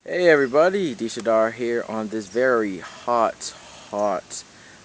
Hey everybody, Dishadar here on this very hot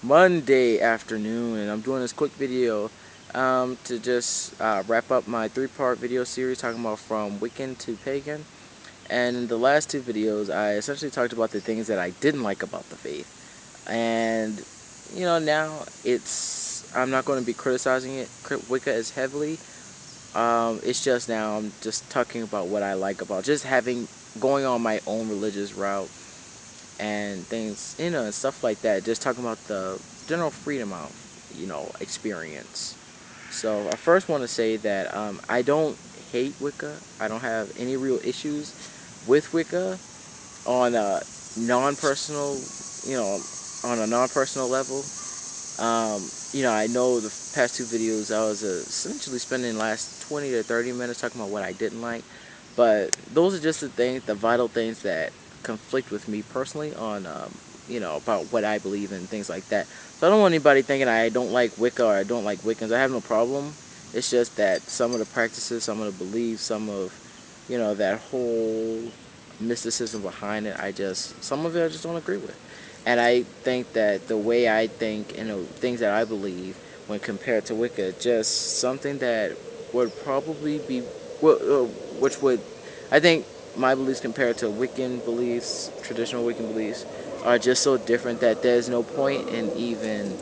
Monday afternoon, and I'm doing this quick video to just wrap up my three-part video series talking about from Wiccan to Pagan. And in the last two videos, I essentially talked about the things that I didn't like about the faith. And now I'm not going to be criticizing Wicca as heavily. It's just now I'm just talking about what I like about just going on my own religious route and things, and stuff like that. Just talking about the general freedom of, experience. So I first want to say that I don't hate Wicca. I don't have any real issues with Wicca on a non-personal, you know, on a non-personal level. I know the past two videos I was essentially spending the last 20 to 30 minutes talking about what I didn't like, but those are just the vital things that conflict with me personally on, about what I believe in, things like that. So I don't want anybody thinking I don't like Wicca or I don't like Wiccans. I have no problem. It's just that some of the practices, some of the beliefs, some of, that whole mysticism behind it, some of it I just don't agree with. And I think that the way I think and the things that I believe when compared to Wicca, just something that would probably be, which would, I think my beliefs compared to Wiccan beliefs, traditional Wiccan beliefs, are just so different that there's no point in even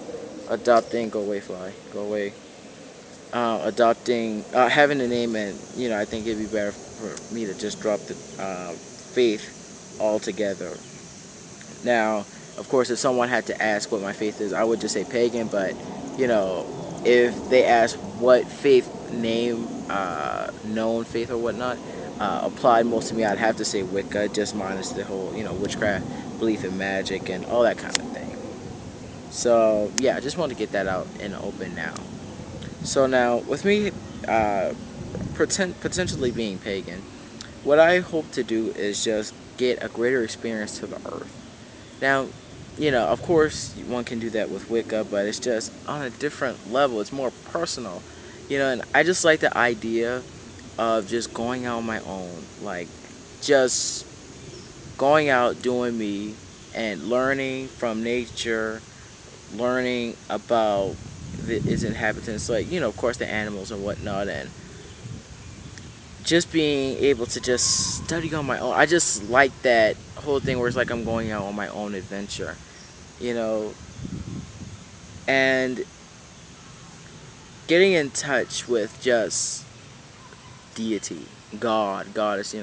adopting, go away fly, go away, adopting, having a name, and, I think it'd be better for me to just drop the faith altogether. Now, of course, if someone had to ask what my faith is, I would just say pagan. But if they ask what faith name, known faith or whatnot, applied most to me, I'd have to say Wicca, just minus the whole witchcraft, belief in magic, and all that kind of thing. So yeah, I just wanted to get that out in the open now. So now, with me, uh, potentially being pagan, what I hope to do is just get a greater experience to the earth. Now, of course, one can do that with Wicca, but it's just on a different level. It's more personal, and I just like the idea of just going out on my own, like just going out doing me and learning from nature, learning about its inhabitants, like, of course, the animals and whatnot, and just being able to just study on my own. I just like that whole thing where it's like I'm going out on my own adventure, you know, and getting in touch with just deity, God, goddess,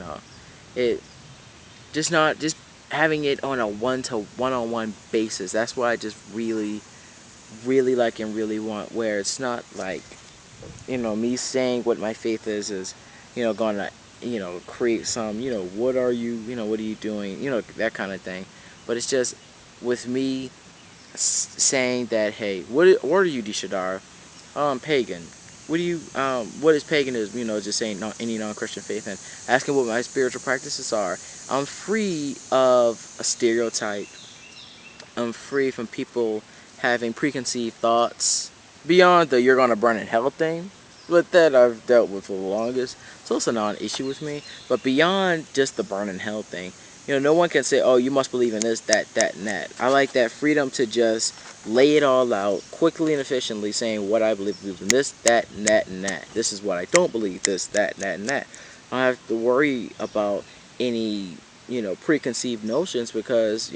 it just not just having it on a one-on-one basis. That's what I just really like and really want, where it's not like, me saying what my faith is, gonna, create some, what are you, what are you doing, that kind of thing. But it's just with me saying that, hey, what are you, Dishadar? Pagan. What is paganism? Just saying any non-Christian faith, and asking what my spiritual practices are. I'm free of a stereotype. I'm free from people having preconceived thoughts beyond the "you're gonna burn in hell" thing. But that I've dealt with for the longest, so it's a non-issue with me. But beyond just the burn in hell thing, no one can say, "Oh, you must believe in this, that, and that." I like that freedom to just lay it all out quickly and efficiently, saying what I believe in this, that, and that, and that. This is what I don't believe. This, that, and that. I don't have to worry about any preconceived notions, because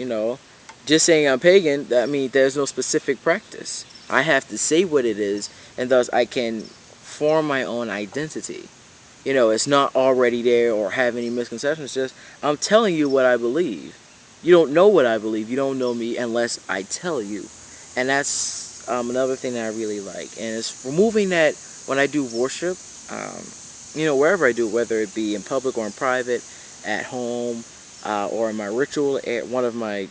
just saying I'm pagan, that means there's no specific practice. I have to say what it is, and thus I can form my own identity. It's not already there or have any misconceptions. It's just I'm telling you what I believe. You don't know what I believe. You don't know me unless I tell you. And that's another thing that I really like. And it's removing that when I do worship, wherever I do, whether it be in public or in private, at home, or in my ritual, one of my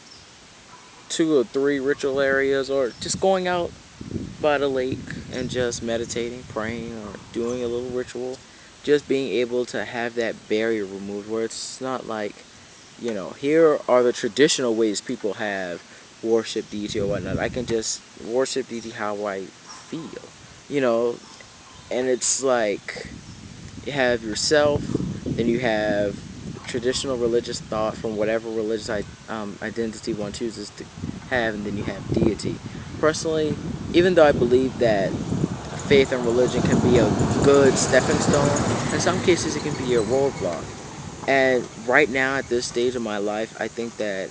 2 or 3 ritual areas, or just going out by the lake and just meditating, praying, or doing a little ritual. Just being able to have that barrier removed, where it's not like, here are the traditional ways people have worship deity or whatnot. I can just worship deity how I feel, you know, and it's like you have yourself, then you have traditional religious thought from whatever religious identity one chooses to have, and then you have deity. Personally, even though I believe that faith and religion can be a good stepping stone, in some cases it can be a roadblock. And right now, at this stage of my life, I think that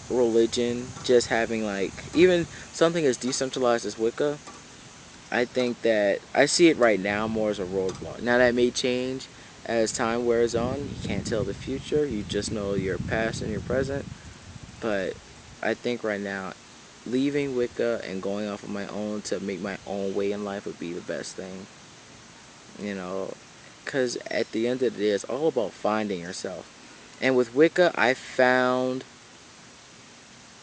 religion, just having like even something as decentralized as Wicca, I think that I see it right now more as a roadblock. Now that may change as time wears on. You can't tell the future. You just know your past and your present. But I think right now, leaving Wicca and going off of my own to make my own way in life would be the best thing. You know, because at the end of the day, it's all about finding yourself. And with Wicca, I found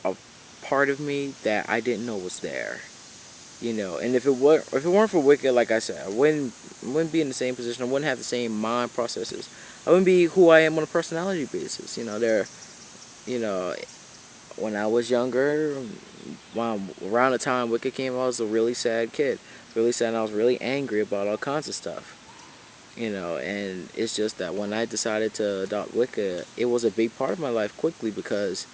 a part of me that I didn't know was there. And if it weren't for Wicca, like I said, I wouldn't be in the same position. I wouldn't have the same mind processes. I wouldn't be who I am on a personality basis. You know, when I was younger, around the time Wicca came, I was a really sad kid, really sad. And I was really angry about all kinds of stuff. And it's just that when I decided to adopt Wicca, it was a big part of my life quickly, because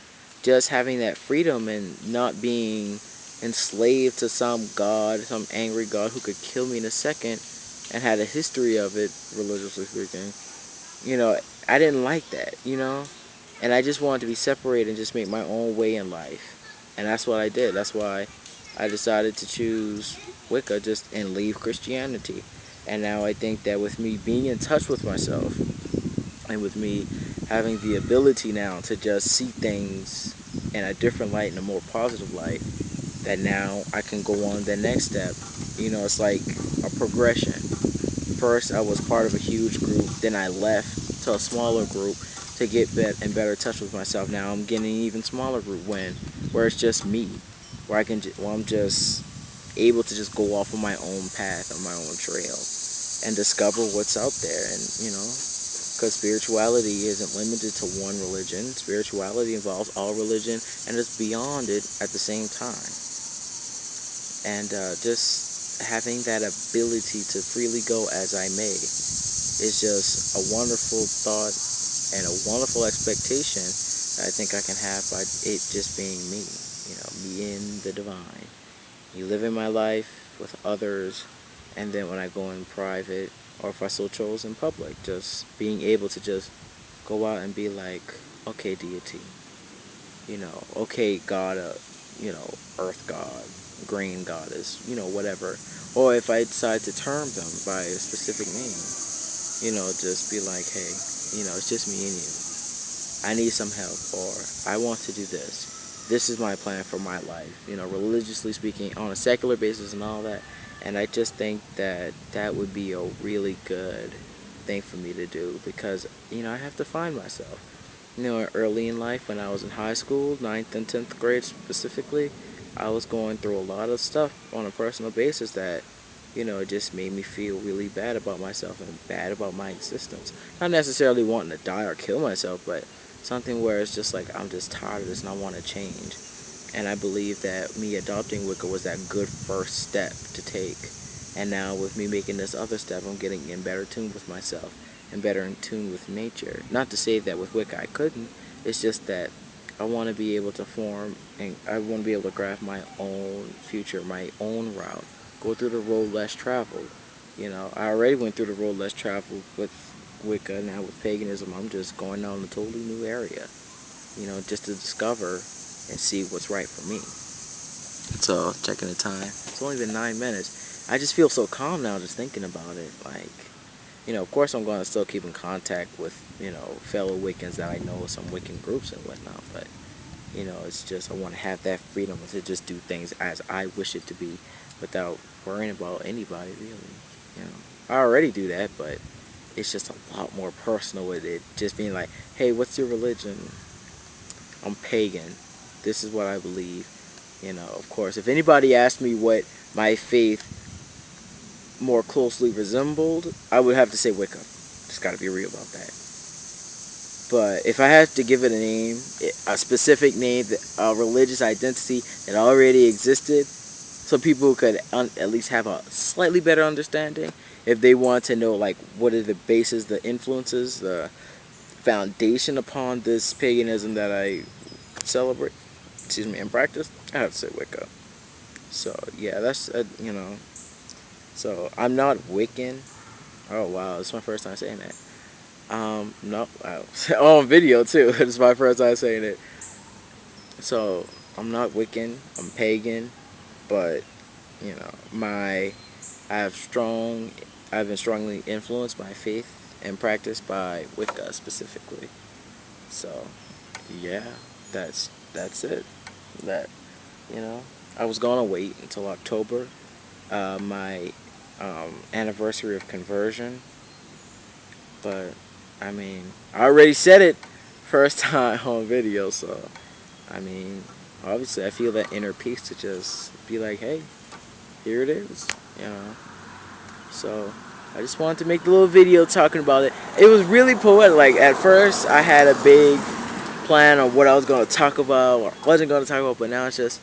just having that freedom and not being enslaved to some god, some angry god who could kill me in a second, and had a history of it, religiously speaking, you know, I didn't like that. And I just wanted to be separated and just make my own way in life. And that's what I did. That's why I decided to choose Wicca just and leave Christianity. And now I think that with me being in touch with myself, and with me having the ability now to just see things in a different light, in a more positive light, that now I can go on the next step. It's like a progression. First, I was part of a huge group, then I left to a smaller group to get in better touch with myself. Now I'm getting an even smaller group where it's just me, where I'm just able to just go off on my own path, on my own trail, and discover what's out there. And because spirituality isn't limited to one religion. Spirituality involves all religion and is beyond it at the same time. And just having that ability to freely go as I may is just a wonderful thought and a wonderful expectation that I think I can have by it just being me, being the divine. You live in my life with others, and then when I go in private, or if I so chose in public, just being able to just go out and be like, okay, deity, okay, God, earth God, green goddess, whatever. Or if I decide to term them by a specific name, just be like, hey, it's just me and you. I need some help, or I want to do this. This is my plan for my life, religiously speaking, on a secular basis and all that. And I just think that that would be a really good thing for me to do, because, I have to find myself. Early in life, when I was in high school, ninth and 10th grade specifically, I was going through a lot of stuff on a personal basis that, it just made me feel really bad about myself and bad about my existence. Not necessarily wanting to die or kill myself, but something where it's just like, I'm just tired of this and I want to change. And I believe that me adopting Wicca was that good first step to take. And now with me making this other step, I'm getting in better tune with myself and better in tune with nature. Not to say that with Wicca I couldn't. It's just that I want to be able to form, and I want to be able to graph my own future, my own route. Go through the road less traveled. I already went through the road less traveled with Wicca. Now with paganism, I'm just going down a totally new area. Just to discover and see what's right for me. So, checking the time. It's only been 9 minutes. I just feel so calm now just thinking about it. Like, of course I'm going to still keep in contact with, fellow Wiccans that I know, some Wiccan groups and whatnot. But, it's just I want to have that freedom to just do things as I wish it to be without worrying about anybody, really. I already do that, but it's just a lot more personal with it. Just being like, hey, what's your religion? I'm pagan. This is what I believe. Of course, if anybody asked me what my faith more closely resembled, I would have to say Wicca. Just gotta be real about that. But if I had to give it a name, a specific name, a religious identity that already existed, so people could at least have a slightly better understanding, if they want to know, like, what are the bases, the influences, foundation upon this paganism that I celebrate, and practice. I have to say Wicca. So yeah, that's So I'm not Wiccan. Oh wow, it's my first time saying that. No, wow. On video too. It's my first time saying it. So I'm not Wiccan. I'm pagan, but you know, I have strong. I've been strongly influenced by faith and practiced by Wicca specifically. So yeah, that's it. That you know, I was gonna wait until October, my anniversary of conversion, but I mean, I already said it first time on video, so I mean, obviously, I feel that inner peace to just be like, hey, here it is, you know. So I just wanted to make a little video talking about it. It was really poetic. Like at first, I had a big plan on what I was going to talk about or wasn't going to talk about, but now it's just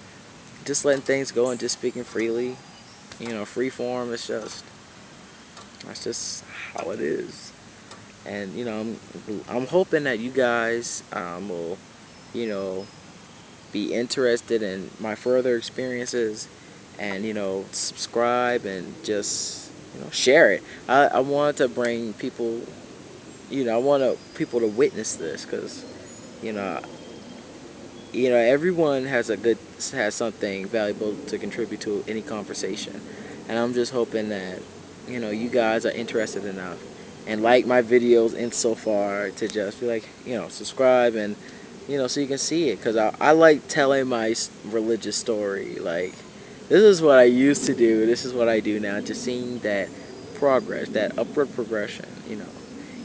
letting things go and just speaking freely. You know, free form. That's just how it is. And you know, I'm hoping that you guys will, you know, be interested in my further experiences, and you know, subscribe and just share it. I want to bring people. I want people to witness this because you know everyone has something valuable to contribute to any conversation, and I'm just hoping that you guys are interested enough and like my videos insofar to just be like subscribe and so you can see it because I like telling my religious story. Like, this is what I used to do, this is what I do now, just seeing that progress, that upward progression,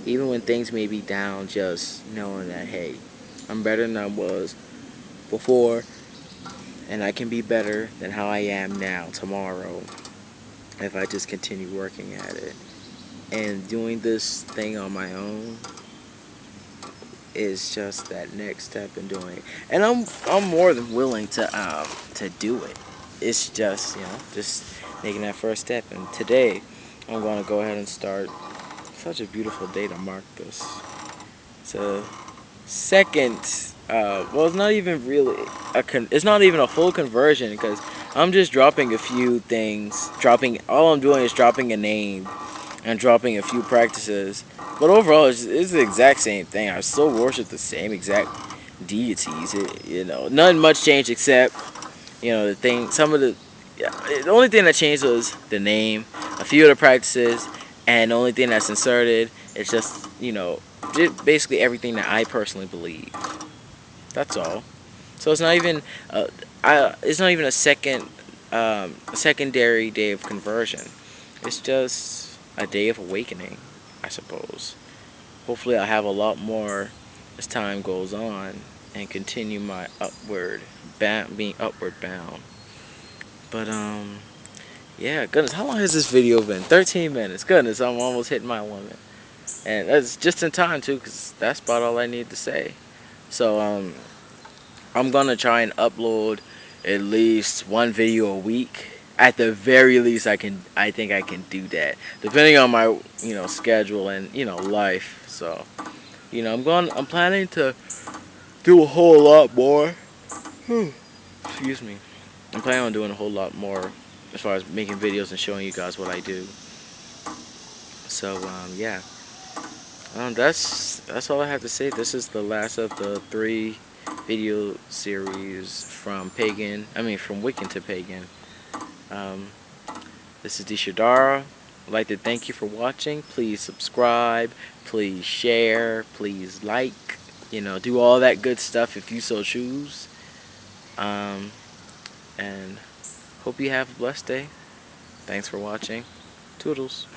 even when things may be down, just knowing that hey, I'm better than I was before, and I can be better than how I am now tomorrow if I just continue working at it. And doing this thing on my own is just that next step in doing it. And I'm more than willing to do it. It's just just making that first step. And today I'm going to go ahead and start. Such a beautiful day to mark this. It's a second. Well, it's not even really it's not even a full conversion because I'm just dropping a few things. All I'm doing is dropping a name and dropping a few practices. But overall, it's the exact same thing. I still worship the same exact deities. Nothing much changed except the thing. The only thing that changed was the name, a few of the practices, and the only thing that's inserted is just basically everything that I personally believe. That's all. So it's not even it's not even a secondary day of conversion. It's just a day of awakening, I suppose. Hopefully, I'll have a lot more as time goes on and continue my being upward bound. But yeah, goodness, how long has this video been? 13 minutes. Goodness, I'm almost hitting my limit, and that's just in time too, cause that's about all I need to say. So I'm gonna try and upload at least one video a week. At the very least, I think I can do that, depending on my schedule and life. So I'm planning to do a whole lot more. Excuse me. I'm planning on doing a whole lot more as far as making videos and showing you guys what I do. So yeah, that's all I have to say. This is the last of the 3 video series from from Wiccan to Pagan. Um, this is Dishadara. I'd like to thank you for watching. Please subscribe. Please share. Please like. Do all that good stuff if you so choose. Um, and hope you have a blessed day. Thanks for watching. Toodles.